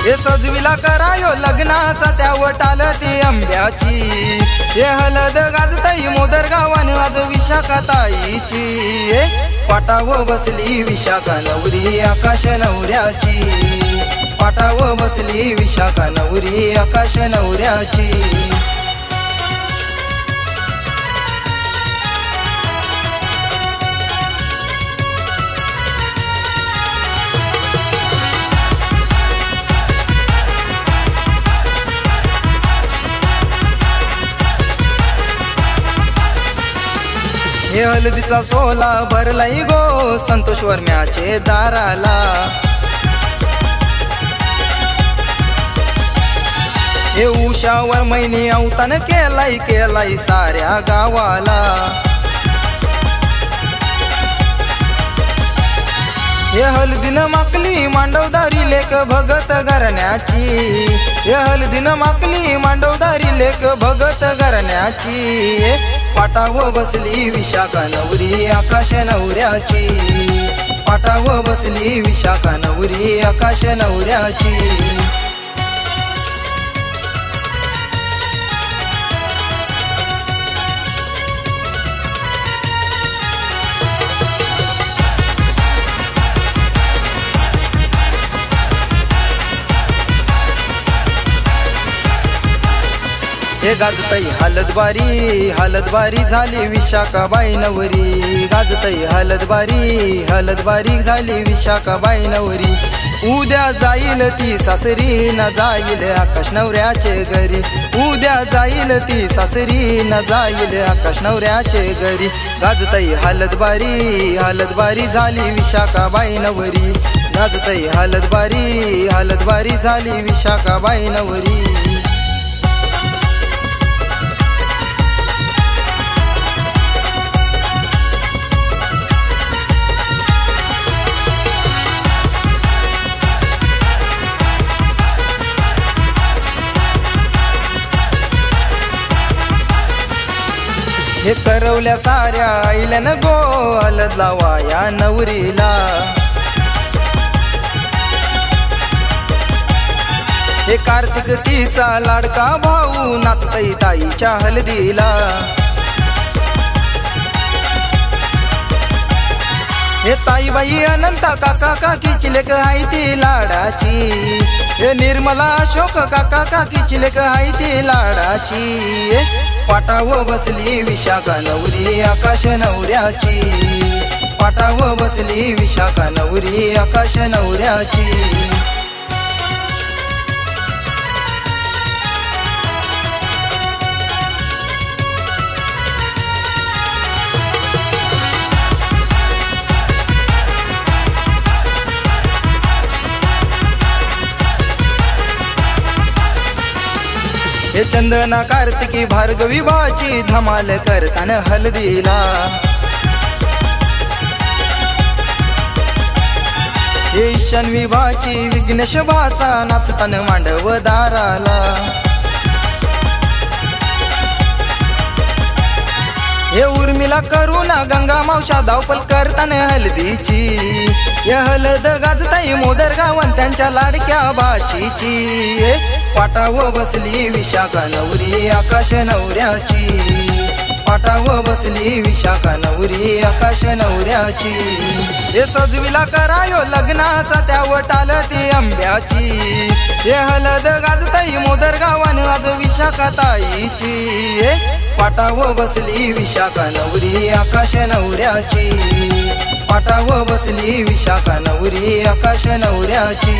हे सजविला करायो लग्नाचा त्या वटाल ती आंब्याची हे हलद गाजताई मोदर गावान आज विशाखा ताईची पाटाव बसली विशाखा नवरी आकाश नवऱ्याची पाटाव बसली विशाखा नवरी आकाश नवऱ्याची हे हलदीचा सोला भरलाई गो संतोष वर्म्याचे दाराला हे उषावर महिनी अवतान केलाई साऱ्या गावाला हे हलदीन माकली मांडवदारी लेक भगत घराण्याची हे हलदीन माकली मांडवदारी लेक भगत घराण्याची पाटाव बसली विशाखा नवरी आकाश नवऱ्याची पाटाव बसली विशाखा नवरी आकाश नवऱ्याची हे गाजतई हलदबारी झाली विशाखाबाई नवरी गाजतई हलदबारी झाली विशाखाबाई नवरी उद्या जाईल ती सासरी न जाईल आकाश नवऱ्याचे घरी उद्या जाईल ती सासरी न जाईल आकाश नवऱ्याचे घरी गाजतई हलदबारी झाली विशाखाबाई नवरी गाजतई हलदबारी झाली विशाखाबाई नवरी हे करवल्या साऱ्या आईल्यान गो हलद लावा या नवरीला हे कार्तिक तिचा लाडका भाऊ नाचतई ताईच्या हलदीला हे ताईबाई अनंता काका काकीची लेक हाय ती लाडाची हे निर्मला अशोक काका काकीची लेक हाय ती लाडाची पाटाव बसली विशाखा नवरी आकाश नवऱ्याची पाटाव बसली विशाखा नवरी आकाश नवऱ्याची हे चंदना कार्तिकी भार्गवी बाची धमाल करताना हलदीला हे ईशान्वी बाची विघ्नेश बाचा नाचताना मांडव दाराला हे उर्मिला करुणा गंगा मावशा धावपल करताना हलदीची हे हलद गाजताई मोदर गावन त्यांच्या लाडक्या बाचीची पाटाव बसली विशाखा नवरी आकाश नवऱ्याची पाटाव बसली विशाखा नवरी आकाश नवऱ्याची हे सजविला करायो लग्नाचा त्या वटाल ती आंब्याची हे हलद गाजताई मोदर गावान आज विशाखा ताईची पाटाव बसली विशाखा नवरी आकाश नवऱ्याची पाटाव बसली विशाखा नवरी आकाश नवऱ्याची।